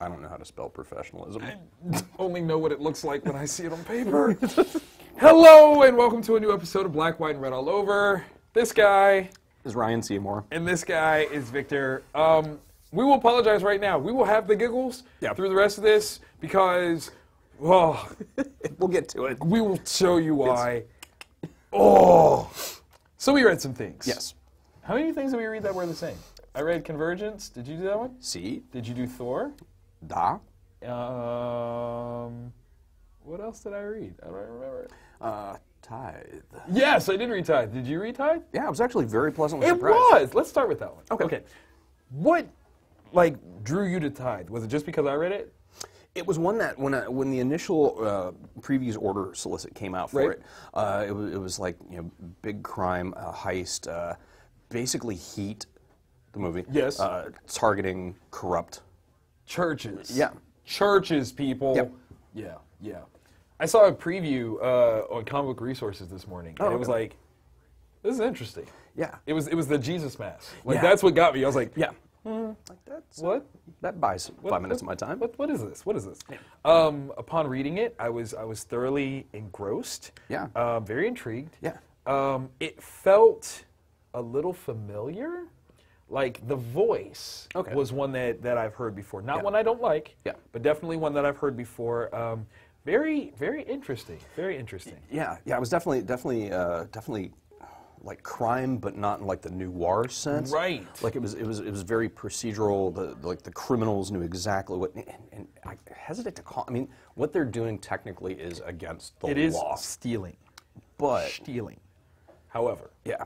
I don't know how to spell professionalism. I only know what it looks like when I see it on paper. Hello, and welcome to a new episode of Black, White, and Red All Over. This guy is Ryan Seymore. And this guy is Victor. We will apologize right now. We will have the giggles through the rest of this because, well, we'll get to it. We will show you why. Oh. So we read some things. Yes. How many things did we read that were the same? I read Convergence. Did you do that one? See. Did you do Thor? Da. What else did I read? I don't remember. Tithe. Yes, I did read Tithe. Did you read Tithe? Yeah, I was actually very pleasantly surprised. It was. Let's start with that one. Okay. What, drew you to Tithe? Was it just because I read it? It was one that when the initial previews order solicit came out for it, it was like big crime, heist, basically Heat, the movie. Yes. Targeting corrupt churches. Yeah. Churches, people. Yep. Yeah. I saw a preview on Comic Book Resources this morning, and it was like, this is interesting. Yeah. It was the Jesus Mass. That's what got me. I was like, like that's what? That buys 5 minutes of my time. What is this? What is this? Yeah. Upon reading it, I was thoroughly engrossed. Yeah. Very intrigued. Yeah. It felt a little familiar. Like the voice was one that I've heard before. Not one I don't like. Yeah. But definitely one that I've heard before. Very interesting. Very interesting. Yeah. It was definitely like crime, but not in like the noir sense. Right. Like it was very procedural. The criminals knew exactly what, and I hesitate to call. I mean, what they're doing technically is against the law. It is stealing. But stealing. However. Yeah.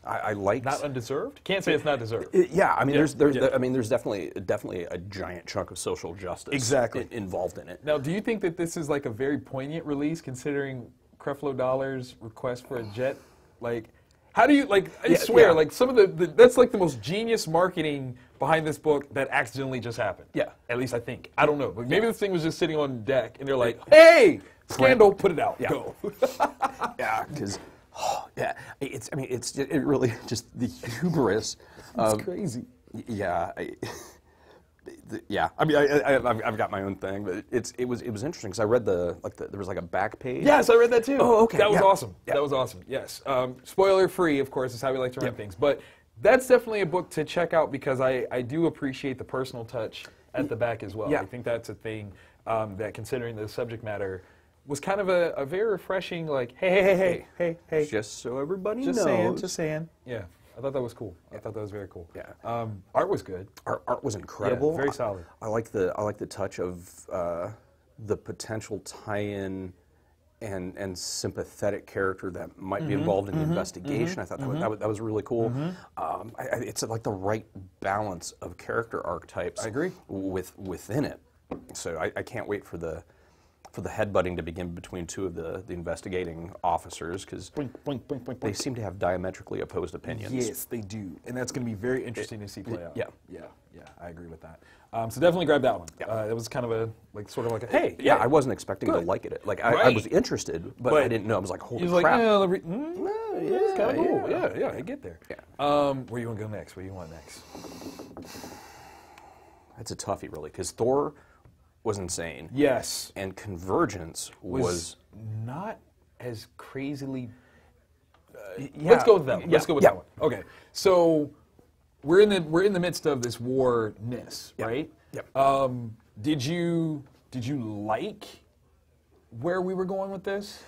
I liked. Not undeserved? Can't say it's not deserved. I mean, there's definitely a giant chunk of social justice involved in it. Now, do you think that this is like a very poignant release, considering Creflo Dollar's request for a jet? Like, how do you I swear, like some of the that's like the most genius marketing behind this book that accidentally just happened. Yeah. At least I think. I don't know, but maybe this thing was just sitting on deck, and they're like, "Hey, Scandal, put it out, go." Yeah, because. It really just the hubris. It's crazy. Yeah, I mean, I've got my own thing, but it was interesting because I read there was like a back page. Yes, I read that too. Oh, okay. That was awesome. Yeah. That was awesome. Yes. Spoiler free, of course, is how we like to run things, but that's definitely a book to check out because I do appreciate the personal touch at the back as well. Yeah. I think that's a thing that, considering the subject matter, was kind of a very refreshing, like, hey. Just so everybody knows. Just saying. Yeah, I thought that was cool. I thought that was very cool. Yeah. Art was good. Art was incredible. Yeah, very solid. I like the touch of the potential tie-in and sympathetic character that might be involved in the investigation. I thought that was really cool. It's like the right balance of character archetypes. I agree. Within it. So I can't wait for the headbutting to begin between two of the investigating officers because they seem to have diametrically opposed opinions. Yes, they do, and that's going to be very interesting to see play out. Yeah, I agree with that. So definitely grab that one. Yeah. it was kind of a hey. Yeah, I wasn't expecting to like it. Like I was interested, but I didn't know. I was like, holy crap! It's kind of cool. Yeah, I get there. Yeah. Where you want to go next? What do you want next? That's a toughie, really, because Thor was insane. Yes. And Convergence was not as crazily. Let's go with that one. Let's go with that one. Okay. So we're in the midst of this war-ness, right? Yep. Did you like where we were going with this?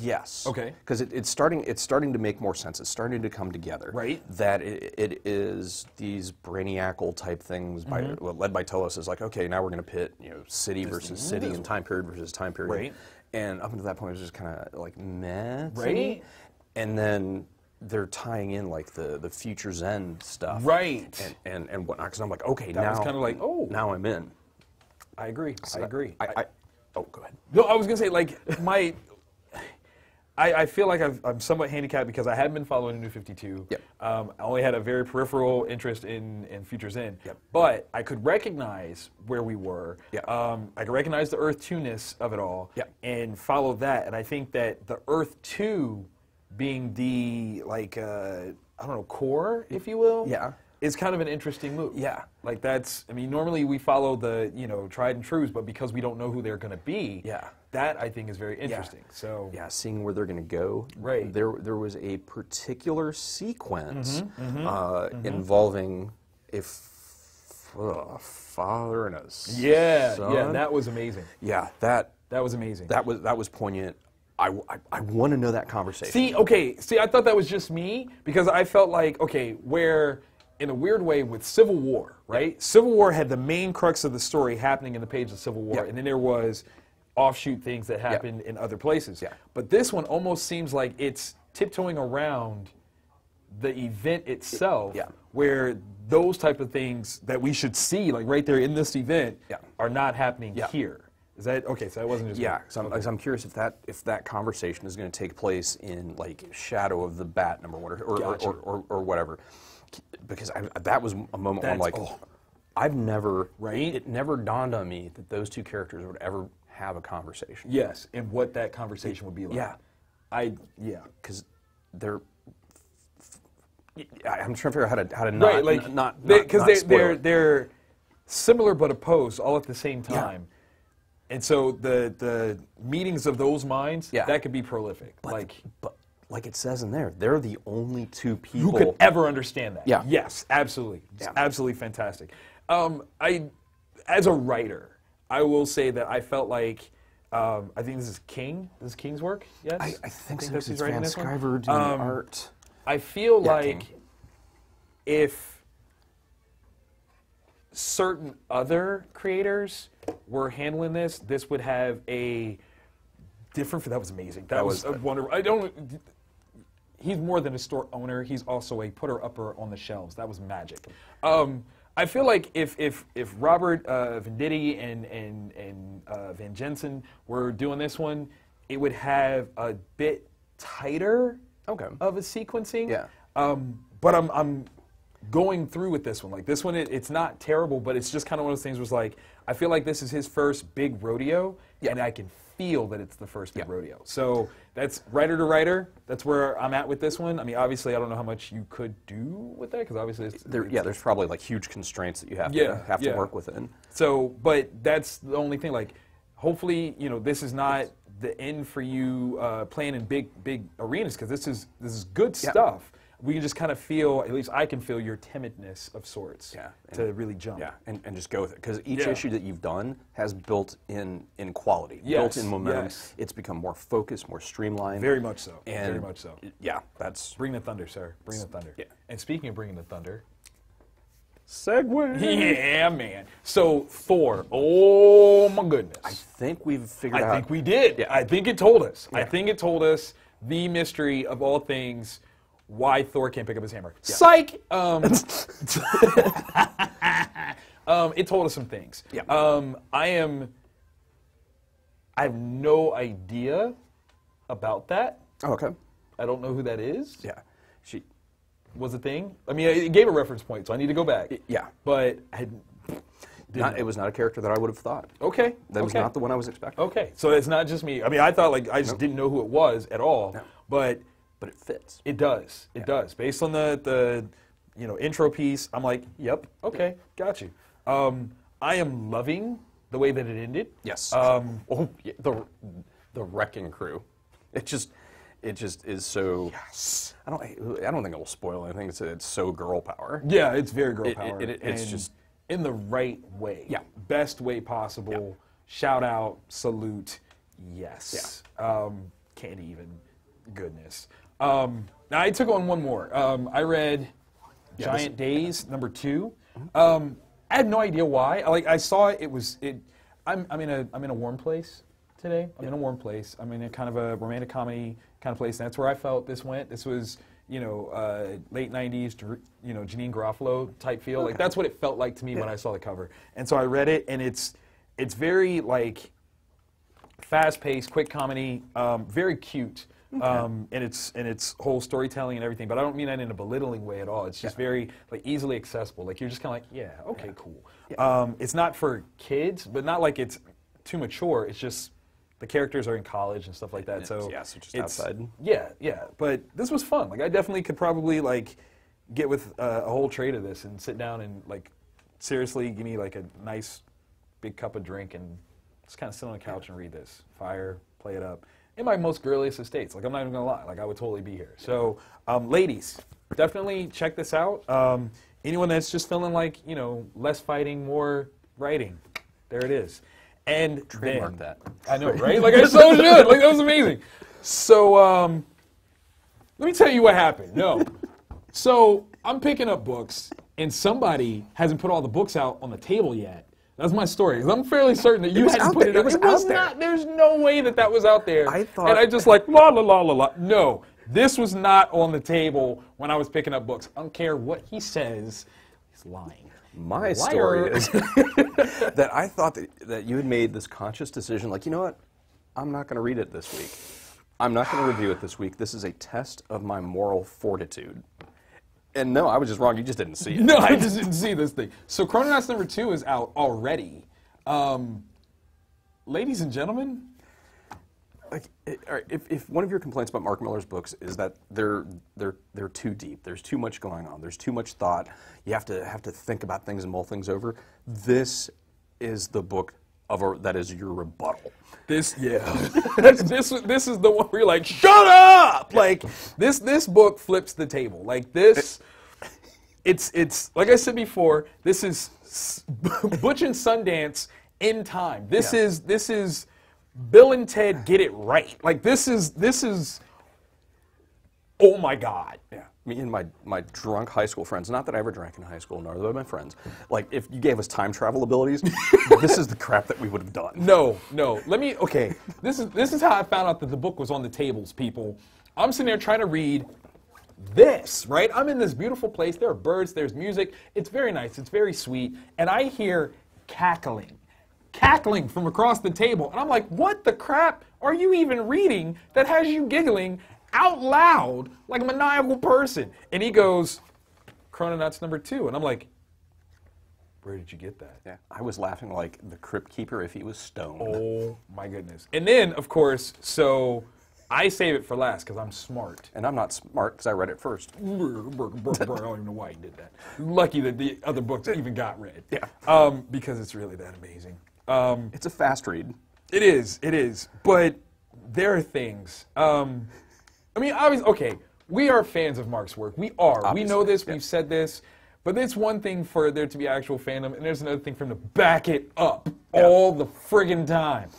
Yes. Okay. Because it's starting to make more sense. It's starting to come together. Right. That it is these brainiacal type things led by Telos is like, okay, now we're going to pit city versus city and time period versus time period. Right. And up until that point, it was just kind of like meh. Right. And then they're tying in like the Future's End stuff. Right. And whatnot. Because I'm like, okay, that now was kind of like, now I'm in. I agree. So I agree. Oh, go ahead. No, I was going to say like I feel like I'm somewhat handicapped because I hadn't been following New 52. Yep. I only had a very peripheral interest in Future's End. Yep. But I could recognize where we were. Yep. I could recognize the Earth 2-ness of it all. Yep. And follow that. And I think that the Earth 2 being the, core, if you will. Yeah. is kind of an interesting move. Yeah. Like that's, I mean, normally we follow the, tried and trues, but because we don't know who they're going to be, that I think is very interesting. So yeah, seeing where they're going to go. Right. There was a particular sequence involving a father and a son. Yeah, that was amazing. Yeah, that was amazing. That was poignant. I want to know that conversation. See, I thought that was just me because I felt like, where in a weird way with Civil War, right? Yeah. Civil War had the main crux of the story happening in the page of Civil War, and then there was offshoot things that happened in other places. Yeah. But this one almost seems like it's tiptoeing around the event itself, where those type of things that we should see, like right there in this event, are not happening here. Is that okay? So that wasn't just I'm curious if that conversation is going to take place in like Shadow of the Bat #1 or whatever, because that was a moment where I'm like, I've never it never dawned on me that those two characters would ever have a conversation. Yes, and what that conversation would be like. Because they're. I'm trying to figure out how to not because they're similar but opposed all at the same time. Yeah. And so the meetings of those minds, that could be prolific. But like it says in there, they're the only two people who could ever understand that. Yeah. Yes, absolutely. It's absolutely fantastic. As a writer, I will say that I felt like I think this is King. This is King's work. Yes, I think so. It's Van Sciver doing art. I feel like if certain other creators were handling this, this would have a different. That was amazing. That was wonderful. He's more than a store owner. He's also a putter-upper on the shelves. That was magic. I feel like if Robert Venditti and Van Jensen were doing this one, it would have a bit tighter of a sequencing. Yeah. But I'm going through with this one. Like this one, it's not terrible, but it's just kind of one of those things where it's like, I feel like this is his first big rodeo, and I can feel that it's the first big rodeo. So that's writer to writer. That's where I'm at with this one. I mean, obviously, I don't know how much you could do with that, because obviously there's probably like huge constraints that you have to work within. So, but that's the only thing. Like, hopefully, this is not the end for you playing in big arenas, because this is good stuff. We can just kind of feel, at least I can feel your timidness of sorts to really jump. Yeah, and just go with it. Because each issue that you've done has built in quality, built in momentum. Yes. It's become more focused, more streamlined. Very much so. And very much so. Yeah, that's... Bring the thunder, sir. Bring the thunder. Yeah. And speaking of bringing the thunder... Segue! Yeah, man. So, Thor. Oh, my goodness. I think we've figured out... I think we did. Yeah. I think it told us. Yeah. I think it told us the mystery of all things... why Thor can't pick up his hammer. Yeah. Psych! It told us some things. Yeah. I have no idea about that. Oh, okay. I don't know who that is. Yeah. She was a thing. I mean, it gave a reference point, so I need to go back. Yeah. But it was not a character that I would have thought. Okay. That was not the one I was expecting. Okay. So it's not just me. I mean, I thought I just didn't know who it was at all. No. But it fits. It does. It does. Based on the intro piece, I'm like, yep, okay, got you. I am loving the way that it ended. Yes. The Wrecking Crew. It just is so. Yes. I don't think it will spoil anything. It's so girl power. Yeah, it's very girl power. It's just in the right way. Yeah. Best way possible. Yeah. Shout out, salute, yes. Yeah. Can't even. Goodness. Now I took on one more. I read Giant Days #2. I had no idea why. I saw it. I'm in a warm place today. I'm in a warm place. I'm in a kind of a romantic comedy kind of place. And that's where I felt this went. This was late '90s. Janine Garofalo type feel. Okay. Like that's what it felt like to me when I saw the cover. And so I read it, and it's very fast-paced, quick comedy, very cute. Okay. And its whole storytelling and everything, but I don't mean that in a belittling way at all. It's just very easily accessible. You're just kind of cool. Yeah. It's not for kids, but not like it's too mature. It's just the characters are in college and stuff like that. So just outside. Yeah. But this was fun. I definitely could probably get with a whole tray of this and sit down and like seriously give me like a nice big cup of drink and just kind of sit on the couch and read this. Fire, play it up. In my most girliest of states. Like, I'm not even going to lie. Like, I would totally be here. So, ladies, definitely check this out. Anyone that's just feeling like, you know, less fighting, more writing, there it is. And trademark that. I know, right? Like, I so should. Like, that was amazing. So, let me tell you what happened. No. So, I'm picking up books, and somebody hasn't put all the books out on the table yet. That's my story. Because I'm fairly certain that you hadn't put it out. It was not. There's no way that that was out there. I thought. And I just like, la, la, la, la, la. No. This was not on the table when I was picking up books. I don't care what he says. He's lying. My story is that I thought that you had made this conscious decision, like, you know what? I'm not going to read it this week. I'm not going to review it this week. This is a test of my moral fortitude. And no, I was just wrong. You just didn't see it. No, I just didn't see this thing. So Chrononauts #2 is out already. Ladies and gentlemen, like, if one of your complaints about Mark Millar's books is that they're too deep, there's too much going on, there's too much thought, you have to think about things and mull things over. This is the book that is your rebuttal. This is the one where you're like, shut up! Like this book flips the table. Like this, it's like I said before. This is Butch and Sundance in time. This is Bill and Ted Get It Right. Like this is. Oh my God. Yeah. Me and my drunk high school friends, not that I ever drank in high school, nor did my friends, like, if you gave us time travel abilities, this is the crap that we would have done. No. Okay, this is how I found out that the book was on the tables, people. I'm sitting there trying to read this, right? I'm in this beautiful place. There are birds, there's music. It's very nice, it's very sweet. And I hear cackling from across the table. And I'm like, what the crap are you even reading that has you giggling out loud like a maniacal person? And he goes, Chrononauts #2. And I'm like, where did you get that? Yeah, I was laughing like the Crypt Keeper if he was stoned. Oh my goodness. And then, of course, so I save it for last because I'm smart. And I'm not smart because I read it first. I don't even know why he did that. Lucky that the other books even got read. Yeah. Because it's really that amazing. It's a fast read. It is. But there are things. I mean, obviously, okay, we are fans of Mark's work. We are. Obviously. We know this. We've said this. But it's one thing for there to be actual fandom, and there's another thing for him to back it up all the friggin' time.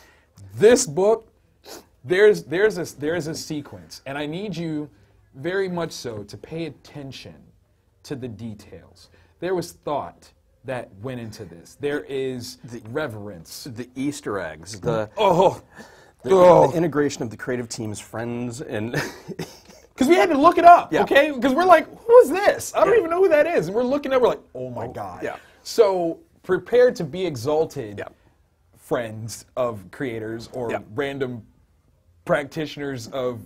This book, there's a sequence, and I need you very much so to pay attention to the details. There was thought that went into this. There is the reverence. The Easter eggs. The integration of the creative team's friends and because we had to look it up, okay? Because we're like, who's this? I don't even know who that is. And we're looking up, we're like, oh my God. Yeah. So prepare to be exalted, friends of creators or random practitioners of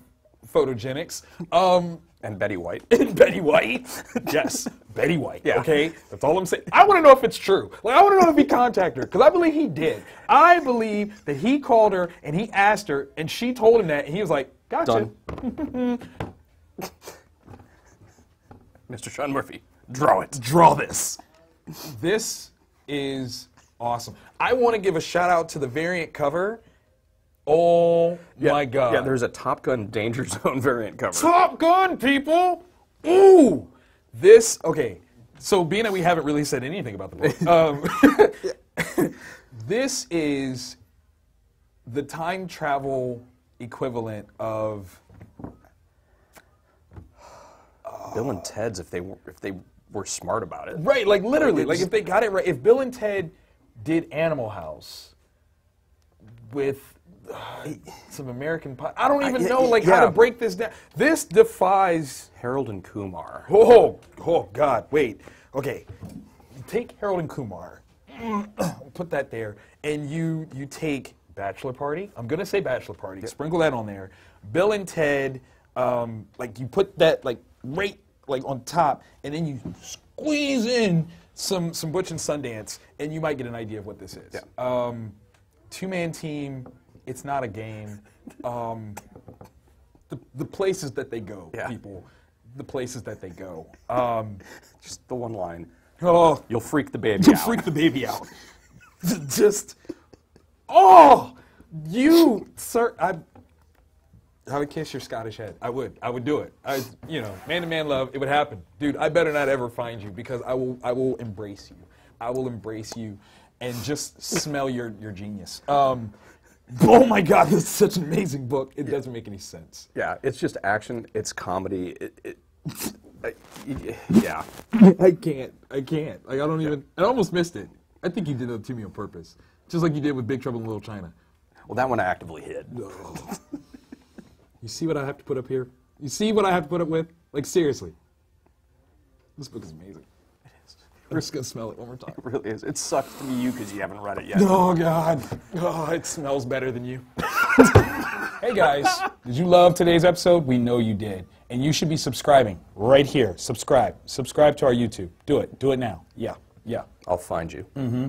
photogenics. And Betty White. Betty White. Yes, Betty White. Yeah. Okay, that's all I'm saying. I want to know if it's true. Like, I want to know if he contacted her, because I believe he did. I believe that he called her and he asked her, and she told him that, and he was like, gotcha. Done. Mr. Sean Murphy, draw it. Draw this. This is awesome. I want to give a shout out to the variant cover. Oh my God. Yeah, there's a Top Gun Danger Zone variant cover. Top Gun, people! Ooh! This, okay, so being that we haven't really said anything about the book, this is the time travel equivalent of Bill and Ted's if they were smart about it. Right, like literally, like if they got it right. If Bill and Ted did Animal House with some American pie. I don't even know how to break this down. This defies Harold and Kumar. Oh God, wait. Okay, take Harold and Kumar, put that there, and you take Bachelor Party. I'm gonna say Bachelor Party. Sprinkle that on there. Bill and Ted, like you put that right on top, and then you squeeze in some Butch and Sundance, and you might get an idea of what this is. Yeah. Two-man team. It's not a game. The places that they go, people. the places that they go. Just the one line. Oh, You'll freak the baby you'll out. freak the baby out. Just, oh, you, sir, I would kiss your Scottish head. I would do it. You know, man-to-man love, it would happen. Dude, I better not ever find you because I will embrace you. I will embrace you and just smell your genius. Oh my God, this is such an amazing book. It doesn't make any sense. Yeah, it's just action. It's comedy. Yeah. I can't. Like, I don't even, I almost missed it. I think you did it to me on purpose. Just like you did with Big Trouble in Little China. Well, that one I actively hid. Oh. You see what I have to put up here? You see what I have to put up with? Like, seriously. This book is amazing. It is. We're just going to smell it one more time. It really is. It sucks to be you because you haven't read it yet. Oh, God. Oh, it smells better than you. Hey, guys. Did you love today's episode? We know you did. And you should be subscribing right here. Subscribe. Subscribe to our YouTube. Do it. Do it now. Yeah. Yeah. I'll find you. Mm-hmm.